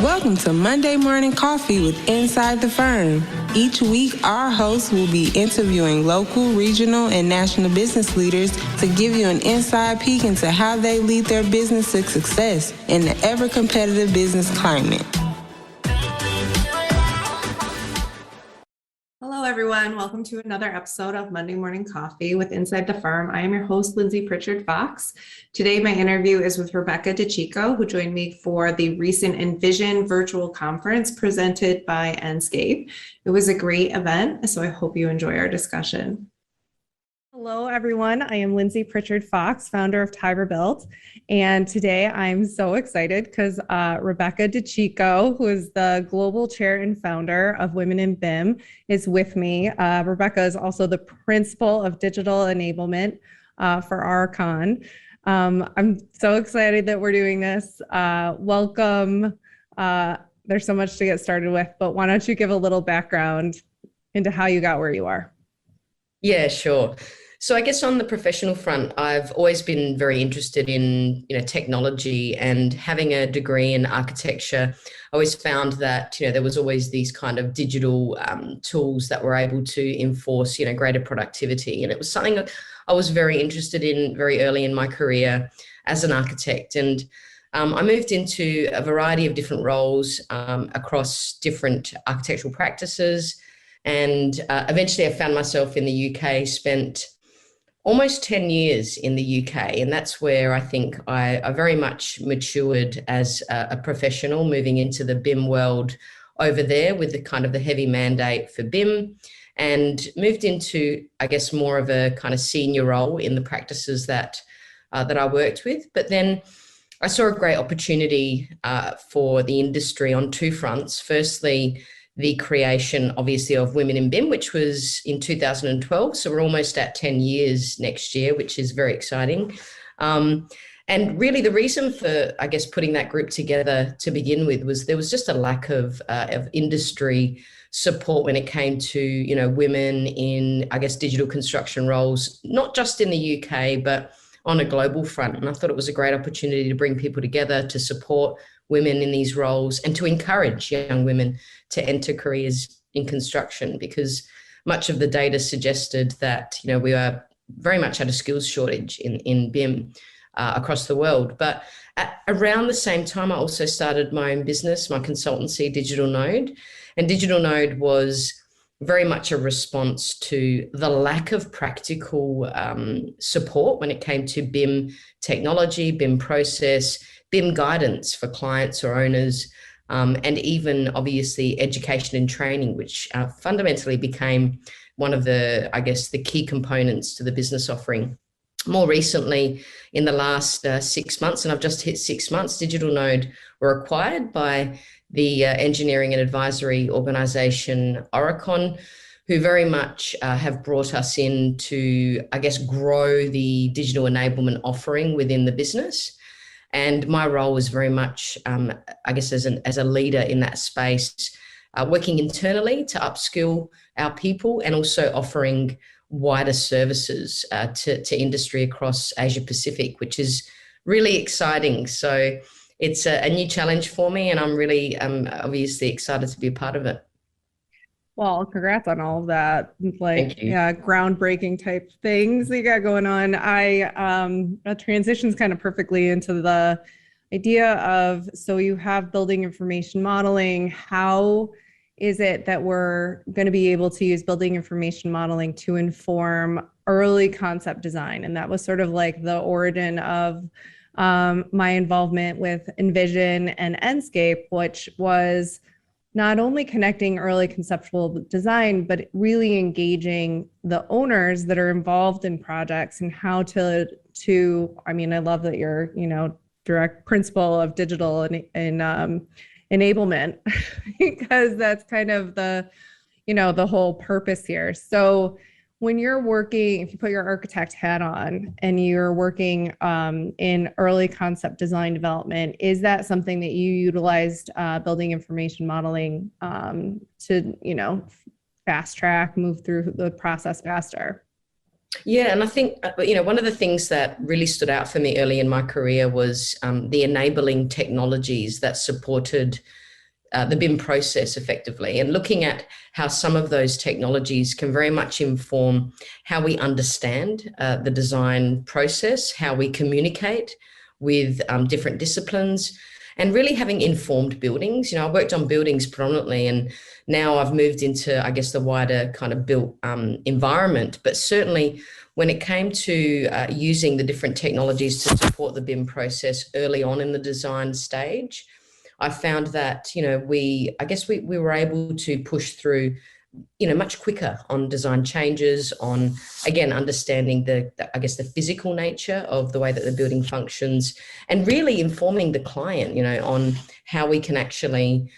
Welcome to Monday Morning Coffee with Inside the Firm. Each week, our hosts will be interviewing local, regional, and national business leaders to give you an inside peek into how they lead their business to success in the ever-competitive business climate. Hello, everyone. Welcome to another episode of Monday Morning Coffee with Inside the Firm. I am your host, Lindsay Pritchard Fox. Today, my interview is with Rebecca De Cicco, who joined me for the recent Envision virtual conference presented by Enscape. It was a great event, so I hope you enjoy our discussion. Hello, everyone. I am Lindsay Pritchard Fox, founder of Tiber Built. And today I'm so excited because Rebecca De Cicco, who is the global chair and founder of Women in BIM, is with me. Rebecca is also the principal of digital enablement for Archon. I'm so excited that we're doing this. Welcome. There's so much to get started with, but why don't you give a little background into how you got where you are? Yeah, sure. So I guess on the professional front, I've always been very interested in, technology, and having a degree in architecture, I always found that, there was always these kind of digital tools that were able to enforce, greater productivity. And it was something that I was very interested in very early in my career as an architect. And I moved into a variety of different roles across different architectural practices. And eventually I found myself in the UK, spent almost 10 years in the UK. And that's where I think I very much matured as a professional, moving into the BIM world over there with the kind of the heavy mandate for BIM, and moved into, I guess, more of a kind of senior role in the practices that I worked with. But then I saw a great opportunity for the industry on two fronts. Firstly, the creation, obviously, of Women in BIM, which was in 2012. So we're almost at 10 years next year, which is very exciting. And really the reason for, I guess, putting that group together to begin with was there was just a lack of industry support when it came to, women in, I guess, digital construction roles, not just in the UK, but on a global front. And I thought it was a great opportunity to bring people together to support women in these roles and to encourage young women to enter careers in construction, because much of the data suggested that, we are very much at a skills shortage in BIM across the world. But around the same time, I also started my own business, my consultancy, Digital Node. And Digital Node was very much a response to the lack of practical support when it came to BIM technology, BIM process, BIM guidance for clients or owners, and even obviously education and training, which fundamentally became one of the, I guess, the key components to the business offering. More recently, in the last 6 months, and I've just hit 6 months, Digital Node were acquired by the engineering and advisory organization Archon, who very much have brought us in to, I guess, grow the digital enablement offering within the business. And my role was very much, I guess, as a leader in that space, working internally to upskill our people and also offering wider services to industry across Asia Pacific, which is really exciting. So it's a new challenge for me, and I'm really obviously excited to be a part of it. Well, congrats on all of that, Thank you. groundbreaking type things that you got going on. That transitions kind of perfectly into the idea of, so you have building information modeling. How is it that we're going to be able to use building information modeling to inform early concept design? And that was sort of like the origin of my involvement with Envision and Enscape, which was not only connecting early conceptual design, but really engaging the owners that are involved in projects and how to I mean, I love that you're, direct principal of digital and enablement, because that's kind of the whole purpose here. So when you're working, if you put your architect hat on and you're working in early concept design development, is that something that you utilized building information modeling to, fast track, move through the process faster? Yeah, and I think, one of the things that really stood out for me early in my career was the enabling technologies that supported the BIM process effectively, and looking at how some of those technologies can very much inform how we understand the design process, how we communicate with different disciplines, and really having informed buildings. I worked on buildings predominantly, and now I've moved into, I guess, the wider kind of built environment. But certainly when it came to using the different technologies to support the BIM process early on in the design stage, I found that, we were able to push through, much quicker on design changes, on, again, understanding the physical nature of the way that the building functions, and really informing the client, on how we can actually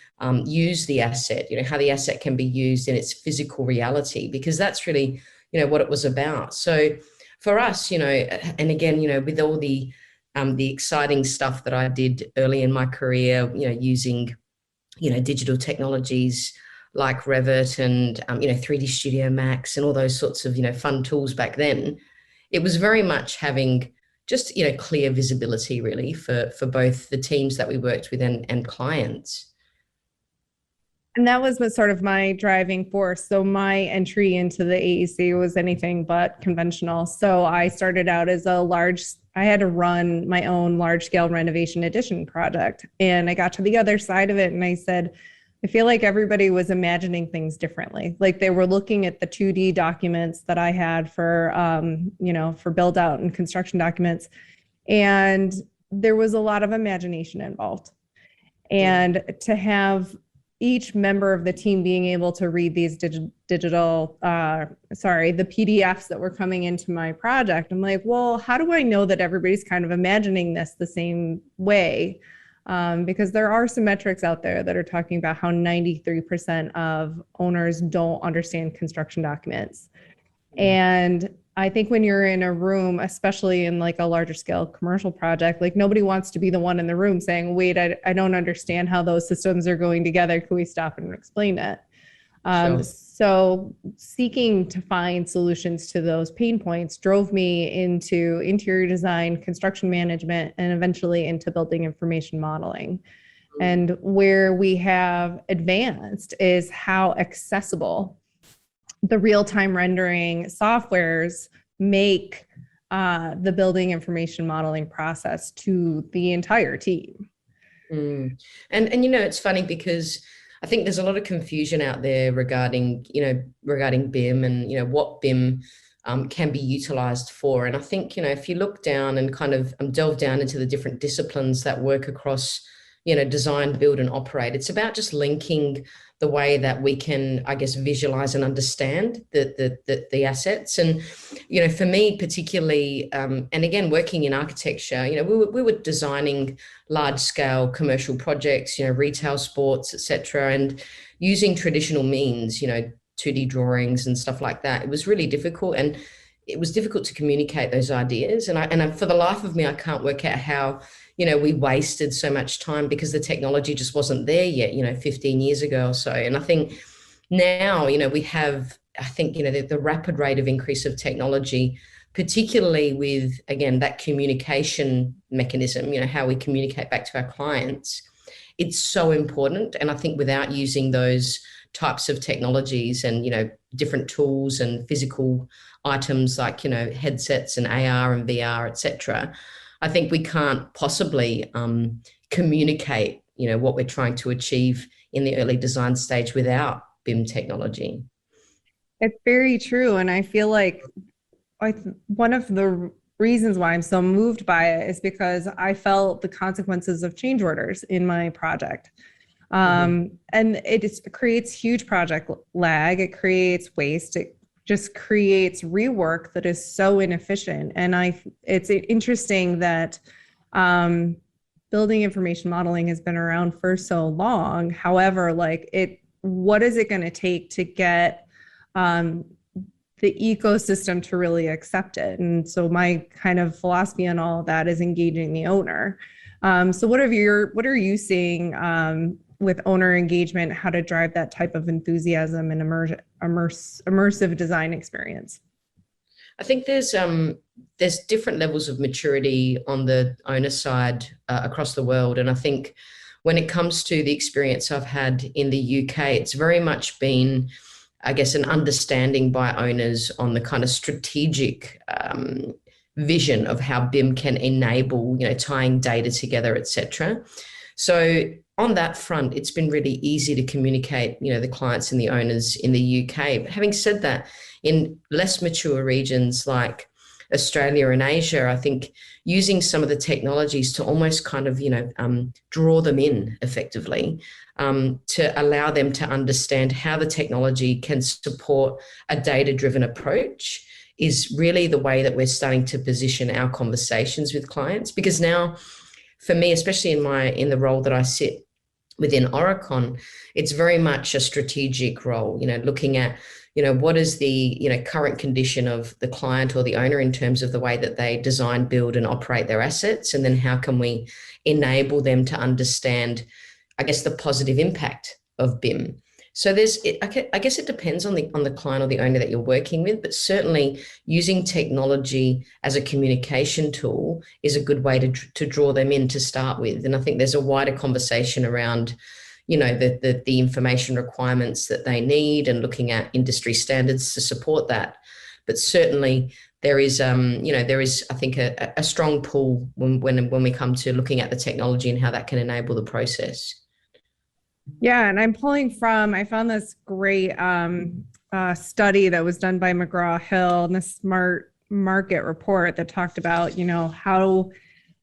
use the asset, how the asset can be used in its physical reality, because that's really, what it was about. So for us, and again, with all the exciting stuff that I did early in my career, using, digital technologies like Revit and, 3D Studio Max and all those sorts of, fun tools back then, it was very much having just, clear visibility really for both the teams that we worked with and clients. And that was what sort of my driving force. So my entry into the AEC was anything but conventional. So I started out as I had to run my own large scale renovation addition project. And I got to the other side of it and I said, I feel like everybody was imagining things differently. Like they were looking at the 2D documents that I had for, for build out and construction documents. And there was a lot of imagination involved. And to have each member of the team being able to read these the PDFs that were coming into my project, I'm like, well, how do I know that everybody's kind of imagining this the same way? Because there are some metrics out there that are talking about how 93% of owners don't understand construction documents. And I think when you're in a room, especially in like a larger scale commercial project, like nobody wants to be the one in the room saying, wait, I don't understand how those systems are going together. Can we stop and explain it? Sure. So seeking to find solutions to those pain points drove me into interior design, construction management, and eventually into building information modeling. And where we have advanced is how accessible the real-time rendering softwares make the building information modeling process to the entire team. And it's funny because I think there's a lot of confusion out there regarding BIM and, what BIM can be utilized for. And I think, if you look down and kind of delve down into the different disciplines that work across, design, build, and operate, it's about just linking the way that we can, I guess, visualize and understand the assets. And, for me particularly, and again, working in architecture, we were designing large scale commercial projects, retail, sports, etc., and using traditional means, 2D drawings and stuff like that. It was really difficult, and it was difficult to communicate those ideas. And I for the life of me, I can't work out how, we wasted so much time because the technology just wasn't there yet, 15 years ago or so. And I think now, we have, I think, the rapid rate of increase of technology, particularly with, again, that communication mechanism, how we communicate back to our clients, it's so important. And I think without using those types of technologies and, different tools and physical items like, headsets and AR and VR, etc., I think we can't possibly communicate, what we're trying to achieve in the early design stage without BIM technology. It's very true. And I feel like one of the reasons why I'm so moved by it is because I felt the consequences of change orders in my project. And it creates huge project lag. It creates waste. It just creates rework that is so inefficient. And it's interesting that building information modeling has been around for so long. However, what is it going to take to get the ecosystem to really accept it? And so my kind of philosophy on all of that is engaging the owner. So what are you seeing with owner engagement, how to drive that type of enthusiasm and immersive design experience? I think there's different levels of maturity on the owner side across the world. And I think when it comes to the experience I've had in the UK, it's very much been, I guess, an understanding by owners on the kind of strategic vision of how BIM can enable, tying data together, etc. So on that front, it's been really easy to communicate, the clients and the owners in the UK. But having said that, in less mature regions like Australia and Asia, I think using some of the technologies to almost kind of, draw them in effectively, to allow them to understand how the technology can support a data-driven approach is really the way that we're starting to position our conversations with clients. Because now, for me, especially in the role that I sit within Oricon, it's very much a strategic role, looking at, what is the, current condition of the client or the owner in terms of the way that they design, build, and operate their assets, and then how can we enable them to understand, I guess, the positive impact of BIM. So I guess it depends on the client or the owner that you're working with, but certainly using technology as a communication tool is a good way to draw them in to start with. And I think there's a wider conversation around, the information requirements that they need and looking at industry standards to support that. But certainly there is, I think, a strong pull when we come to looking at the technology and how that can enable the process. Yeah, and I found this great study that was done by McGraw-Hill and the Smart Market report that talked about, how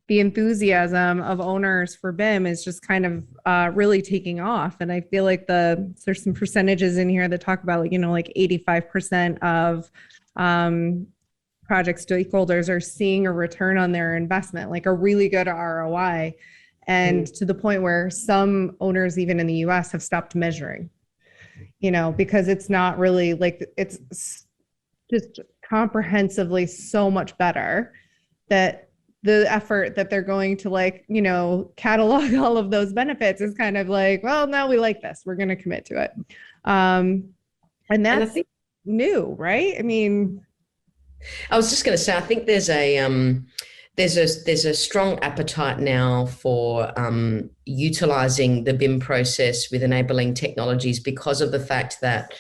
the enthusiasm of owners for BIM is just kind of really taking off. And I feel like there's some percentages in here that talk about, like 85% of project stakeholders are seeing a return on their investment, like a really good ROI. And to the point where some owners, even in the US, have stopped measuring, because it's not really like, it's just comprehensively so much better that the effort that they're going to catalog all of those benefits is kind of like, well, no, we like this, we're going to commit to it. And that's new, right? I mean, I was just going to say, I think there's a strong appetite now for utilizing the BIM process with enabling technologies because of the fact that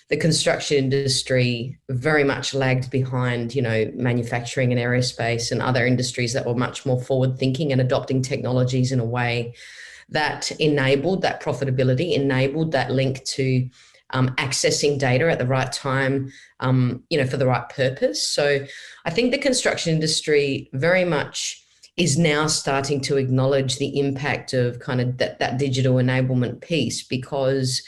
the construction industry very much lagged behind, manufacturing and aerospace and other industries that were much more forward thinking and adopting technologies in a way that enabled that profitability, enabled that link to accessing data at the right time, for the right purpose. So I think the construction industry very much is now starting to acknowledge the impact of kind of that digital enablement piece, because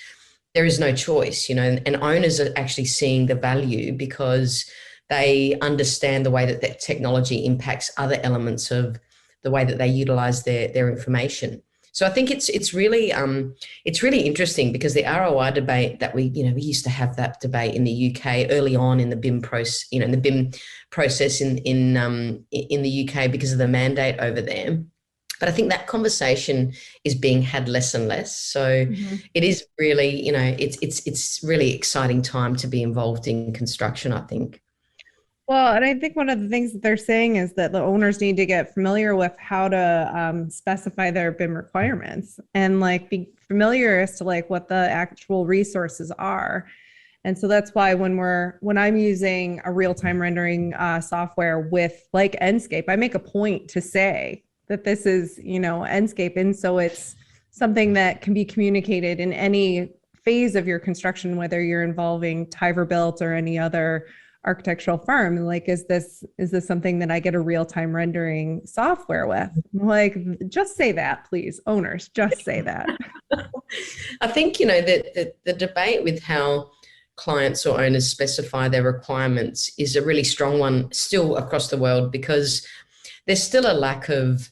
there is no choice, and owners are actually seeing the value because they understand the way that technology impacts other elements of the way that they utilize their information. So I think it's really interesting because the ROI debate that we used to have that debate in the UK early on in the BIM process, in the BIM process in the UK because of the mandate over there. But I think that conversation is being had less and less. So it is really, it's really exciting time to be involved in construction, I think. Well, and I think one of the things that they're saying is that the owners need to get familiar with how to specify their BIM requirements and be familiar as to what the actual resources are. And so that's why when I'm using a real-time rendering software with Enscape, I make a point to say that this is, Enscape. And so it's something that can be communicated in any phase of your construction, whether you're involving Tiver Built or any other architectural firm. Is this something that I get a real-time rendering software with? Just say that, please, owners, just say that. I think, the debate with how clients or owners specify their requirements is a really strong one still across the world, because there's still a lack of,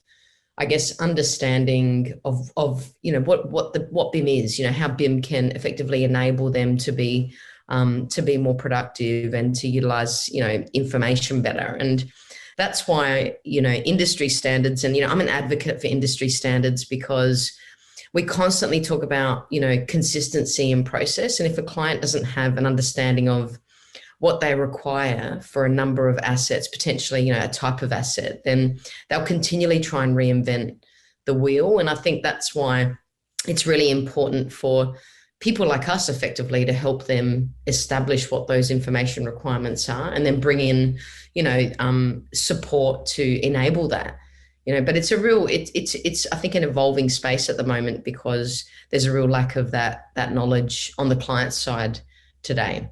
I guess, understanding of what BIM is, how BIM can effectively enable them to be more productive and to utilize, information better. And that's why, industry standards, and, I'm an advocate for industry standards because we constantly talk about, consistency in process. And if a client doesn't have an understanding of what they require for a number of assets, potentially, a type of asset, then they'll continually try and reinvent the wheel. And I think that's why it's really important for people like us effectively to help them establish what those information requirements are, and then bring in, support to enable that. But it's I think an evolving space at the moment, because there's a real lack of that knowledge on the client side today.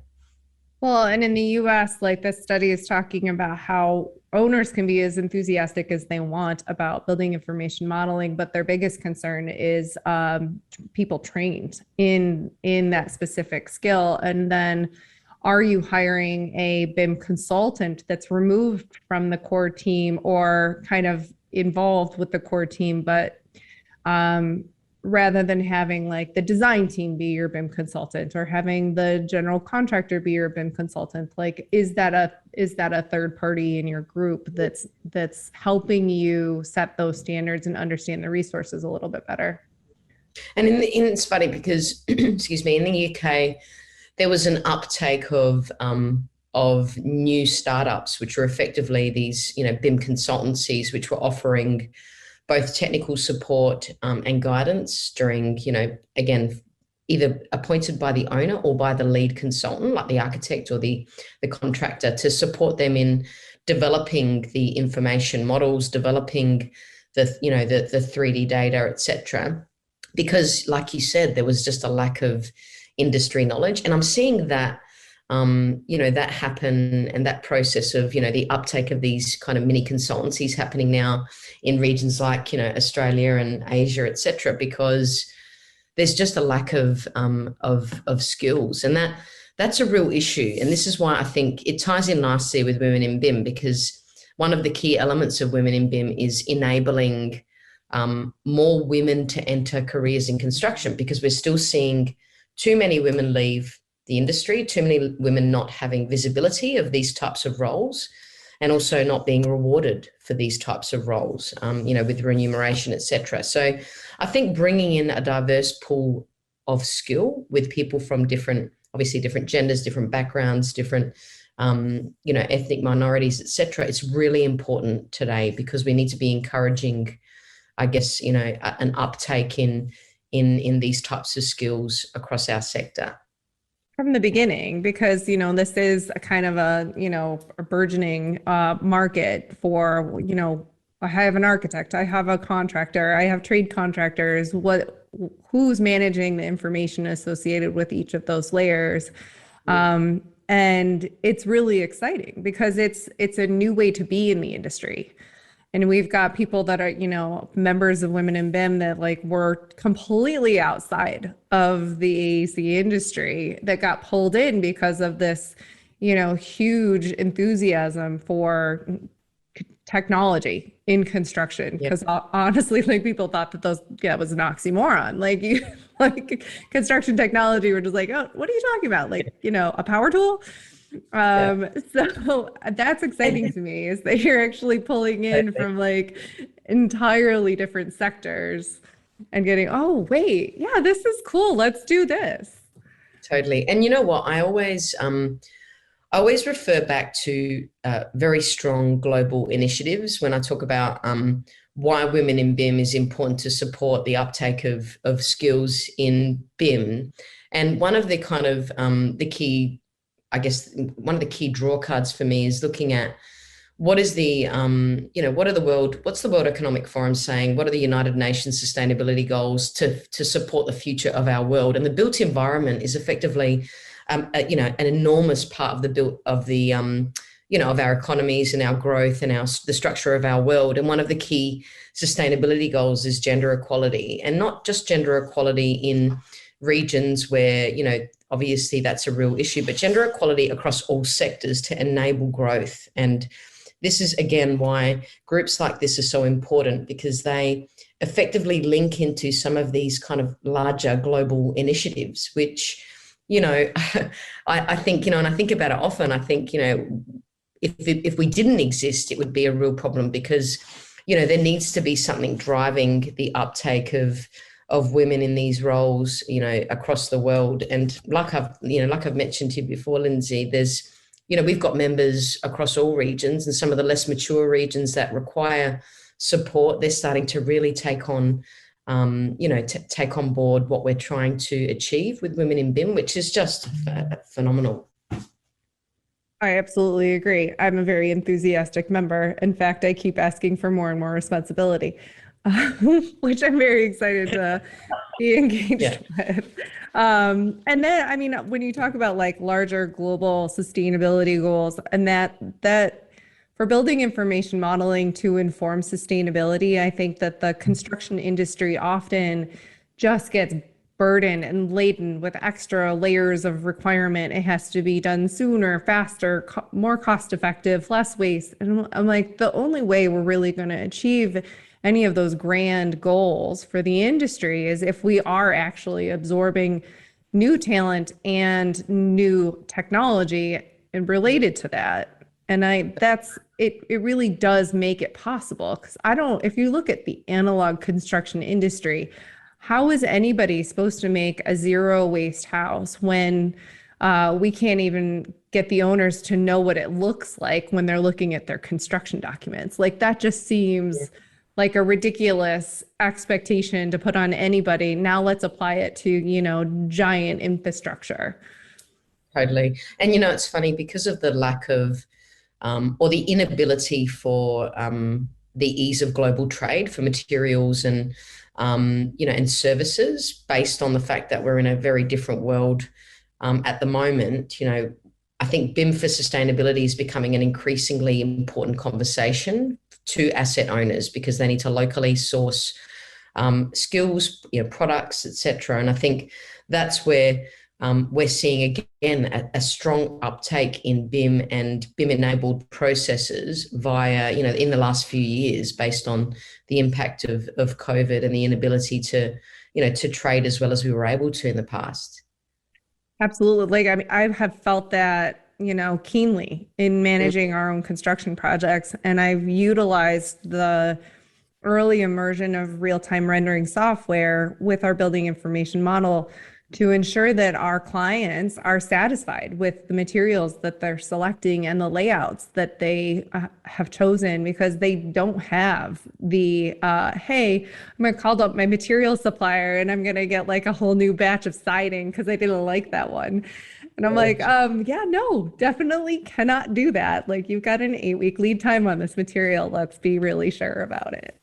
Well, and in the US, like this study is talking about how owners can be as enthusiastic as they want about building information modeling, but their biggest concern is people trained in that specific skill. And then are you hiring a BIM consultant that's removed from the core team or kind of involved with the core team, but rather than having like the design team be your BIM consultant or having the general contractor be your BIM consultant? Like, is that a third party in your group that's helping you set those standards and understand the resources a little bit better? And it's funny because, excuse me, in the UK, there was an uptake of new startups, which were effectively these, BIM consultancies, which were offering both technical support and guidance during, again, either appointed by the owner or by the lead consultant, like the architect or the contractor, to support them in developing the information models, developing the 3D data, etc. Because, like you said, there was just a lack of industry knowledge, and I'm seeing that. That happen, and that process of, the uptake of these kind of mini consultancies happening now in regions like, Australia and Asia, et cetera, because there's just a lack of skills, and that's a real issue. And this is why I think it ties in nicely with Women in BIM, because one of the key elements of Women in BIM is enabling more women to enter careers in construction, because we're still seeing too many women leave the industry, too many women not having visibility of these types of roles, and also not being rewarded for these types of roles, with remuneration, etc. So I think bringing in a diverse pool of skill with people from different genders, different backgrounds, different, ethnic minorities, etc., it's really important today, because we need to be encouraging, I guess, an uptake in these types of skills across our sector from the beginning, because this is a kind of a burgeoning market for I have an architect, I have a contractor, I have trade contractors. Who's managing the information associated with each of those layers? And it's really exciting because it's a new way to be in the industry. And we've got people that are, members of Women in BIM that were completely outside of the AEC industry that got pulled in because of this, huge enthusiasm for technology in construction. Because honestly, people thought that that was an oxymoron. Construction technology, we're just oh, what are you talking about? A power tool? So that's exciting to me, is that you're actually pulling in from entirely different sectors and getting, oh wait, yeah, this is cool, let's do this. Totally. And you know what, I always refer back to very strong global initiatives when I talk about why Women in BIM is important to support the uptake of skills in BIM. And one of the kind of one of the key draw cards for me is looking at what is the, what's the World Economic Forum saying? What are the United Nations Sustainability Goals to support the future of our world? And the built environment is effectively, an enormous part of our economies and our growth and the structure of our world. And one of the key sustainability goals is gender equality, and not just gender equality in regions where, obviously that's a real issue, but gender equality across all sectors to enable growth. And this is, again, why groups like this are so important, because they effectively link into some of these kind of larger global initiatives, which, I think, and I think about it often, I think, if we didn't exist, it would be a real problem, because, there needs to be something driving the uptake of women in these roles, across the world. And like I've mentioned to you before, Lindsay, there's, we've got members across all regions, and some of the less mature regions that require support. They're starting to really take on, take on board what we're trying to achieve with women in BIM, which is just phenomenal. I absolutely agree. I'm a very enthusiastic member. In fact, I keep asking for more and more responsibility, which I'm very excited to be engaged with. And then, I mean, when you talk about like larger global sustainability goals, and that for building information modeling to inform sustainability, I think that the construction industry often just gets burdened and laden with extra layers of requirement. It has to be done sooner, faster, more cost effective, less waste. And I'm like, the only way we're really going to achieve any of those grand goals for the industry is if we are actually absorbing new talent and new technology and related to that. And it really does make it possible, because if you look at the analog construction industry, how is anybody supposed to make a zero waste house when we can't even get the owners to know what it looks like when they're looking at their construction documents? Like, that just seems like a ridiculous expectation to put on anybody. Now let's apply it to, giant infrastructure. Totally. And, it's funny because of the lack of or the inability for the ease of global trade for materials and and services, based on the fact that we're in a very different world at the moment. I think BIM for sustainability is becoming an increasingly important conversation to asset owners, because they need to locally source skills, products, etc. And I think that's where we're seeing again a strong uptake in BIM and BIM-enabled processes via, in the last few years, based on the impact of COVID and the inability to, to trade as well as we were able to in the past. Absolutely. Like, I mean, I have felt that, keenly in managing our own construction projects, and I've utilized the early immersion of real-time rendering software with our building information model to ensure that our clients are satisfied with the materials that they're selecting and the layouts that they have chosen, because they don't have the, hey, I'm going to call up my material supplier and I'm going to get like a whole new batch of siding because I didn't like that one. And I'm like, yeah, no, definitely cannot do that. Like, you've got an 8-week lead time on this material. Let's be really sure about it.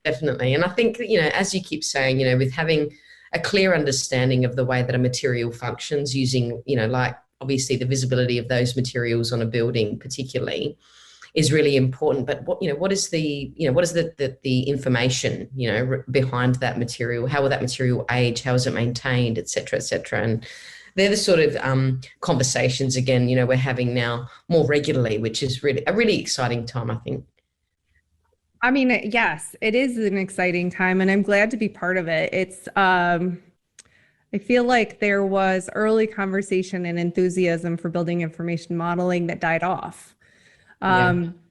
Definitely. And I think, as you keep saying, with having a clear understanding of the way that a material functions, using, like obviously the visibility of those materials on a building particularly, is really important. But what is the information, behind that material? How will that material age? How is it maintained, et cetera, et cetera? And they're the sort of conversations, again, we're having now more regularly, which is really a really exciting time, I think. I mean, yes, it is an exciting time, and I'm glad to be part of it. I feel like there was early conversation and enthusiasm for building information modeling that died off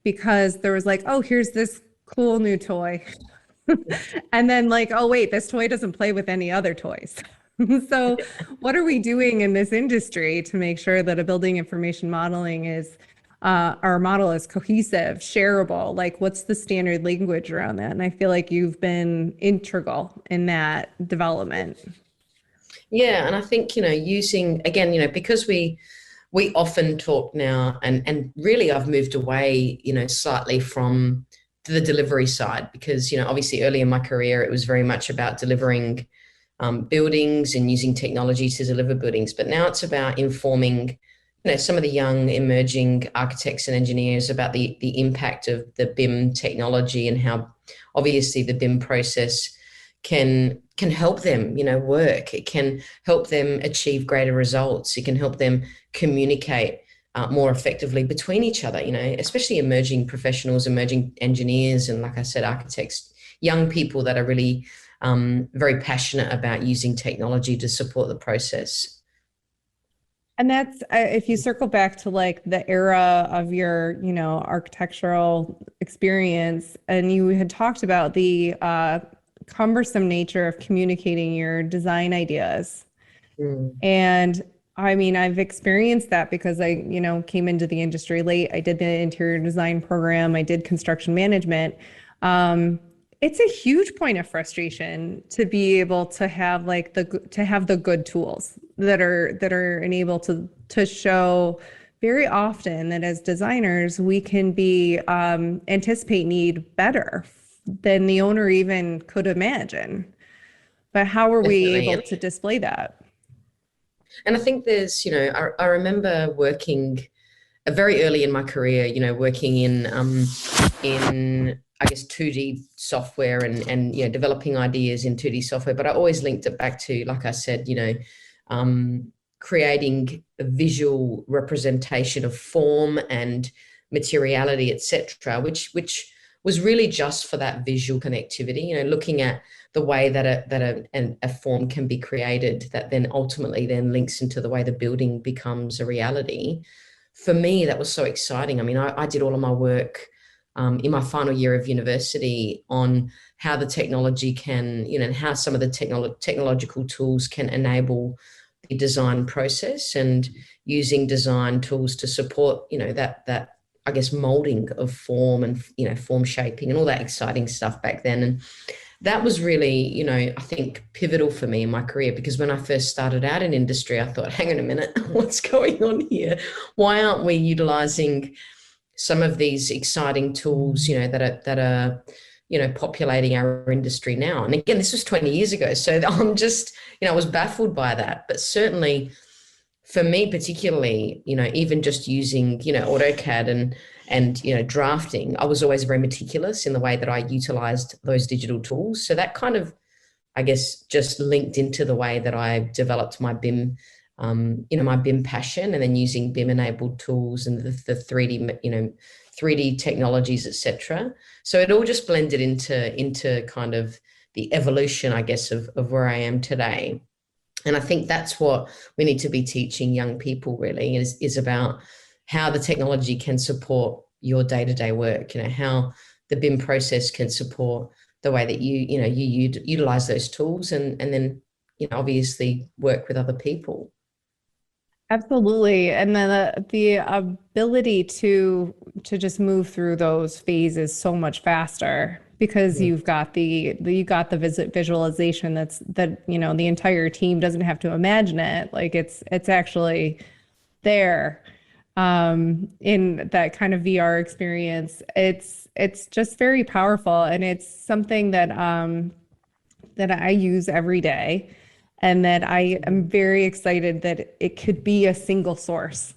because there was like, oh, here's this cool new toy. And then like, oh, wait, this toy doesn't play with any other toys. So what are we doing in this industry to make sure that a building information modeling is our model is cohesive, shareable? Like, what's the standard language around that? And I feel like you've been integral in that development. Yeah, and I think, using, again, because we often talk now, and really I've moved away, slightly from the delivery side, because, obviously early in my career, it was very much about delivering buildings and using technology to deliver buildings. But now it's about informing some of the young emerging architects and engineers about the impact of the BIM technology, and how obviously the BIM process can help them, work. It can help them achieve greater results. It can help them communicate more effectively between each other, especially emerging professionals, emerging engineers, and, like I said, architects, young people that are really very passionate about using technology to support the process. And that's, if you circle back to like the era of your, architectural experience, and you had talked about the cumbersome nature of communicating your design ideas. And I mean, I've experienced that because I, came into the industry late. I did the interior design program. I did construction management. Um, it's a huge point of frustration to be able to have the good tools that are enabled to show very often that as designers we can be anticipate need better than the owner even could imagine. But how are we Definitely. able to display that? And I think there's, I remember working very early in my career, working in I guess 2D software and developing ideas in 2D software. But I always linked it back to, like I said, creating a visual representation of form and materiality, etc., which was really just for that visual connectivity. Looking at the way that a form can be created that then ultimately then links into the way the building becomes a reality. For me, that was so exciting. I mean, I did all of my work in my final year of university on how the technology can, and how some of the technological tools can enable the design process, and using design tools to support, that I guess molding of form and, form shaping and all that exciting stuff back then. And that was really, I think pivotal for me in my career, because when I first started out in industry, I thought, hang on a minute, what's going on here? Why aren't we utilizing some of these exciting tools, that are populating our industry now? And again, this was 20 years ago. So I'm just, I was baffled by that. But certainly for me particularly, even just using, AutoCAD and drafting, I was always very meticulous in the way that I utilized those digital tools. So that kind of, I guess, just linked into the way that I developed my BIM, my BIM passion, and then using BIM enabled tools and the 3D, 3D technologies, etc. So it all just blended into kind of the evolution, I guess, of where I am today. And I think that's what we need to be teaching young people really, is about how the technology can support your day-to-day work, how the BIM process can support the way that you utilize those tools, and then, obviously work with other people. Absolutely. And then the ability to just move through those phases so much faster because you've got the visualization that the entire team doesn't have to imagine it. Like it's actually there in that kind of VR experience. It's just very powerful, and it's something that that I use every day, and that I am very excited that it could be a single source.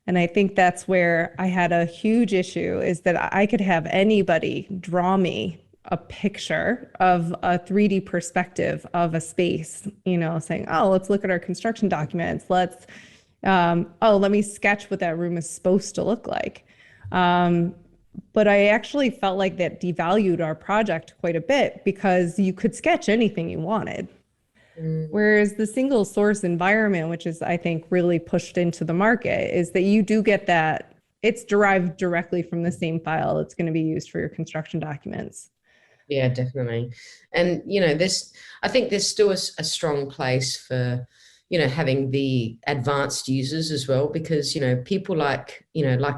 And I think that's where I had a huge issue, is that I could have anybody draw me a picture of a 3D perspective of a space, saying, oh, let's look at our construction documents. Let me sketch what that room is supposed to look like. But I actually felt like that devalued our project quite a bit, because you could sketch anything you wanted. Whereas the single source environment, which is, I think, really pushed into the market, is that you do get that it's derived directly from the same file that's going to be used for your construction documents. Yeah, definitely. And, I think there's still a strong place for, having the advanced users as well, because, people like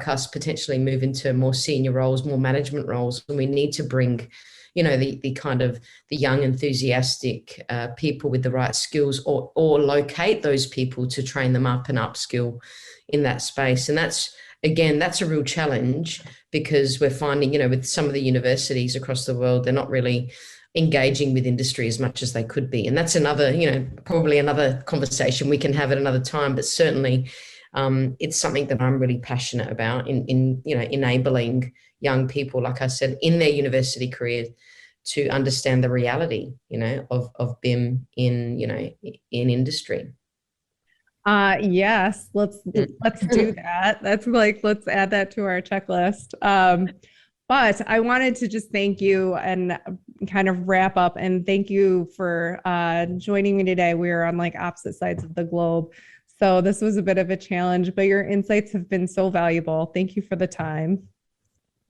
us potentially move into more senior roles, more management roles, and we need to bring, the kind of the young, enthusiastic people with the right skills, or locate those people to train them up and upskill in that space. And that's a real challenge, because we're finding, with some of the universities across the world, they're not really engaging with industry as much as they could be. And that's another, probably another conversation we can have at another time, but certainly it's something that I'm really passionate about in enabling young people, like I said, in their university career, to understand the reality, of BIM in industry. Yes, let's do that. That's like, let's add that to our checklist. But I wanted to just thank you and kind of wrap up, and thank you for joining me today. We are on like opposite sides of the globe, so this was a bit of a challenge, but your insights have been so valuable. Thank you for the time.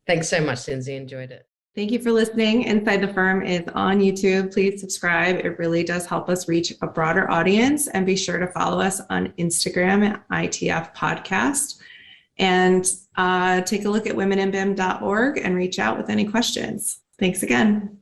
Thanks so much, Lindsay. Enjoyed it. Thank you for listening. Inside the Firm is on YouTube. Please subscribe. It really does help us reach a broader audience. And be sure to follow us on Instagram at ITF Podcast. And take a look at womeninbim.org and reach out with any questions. Thanks again.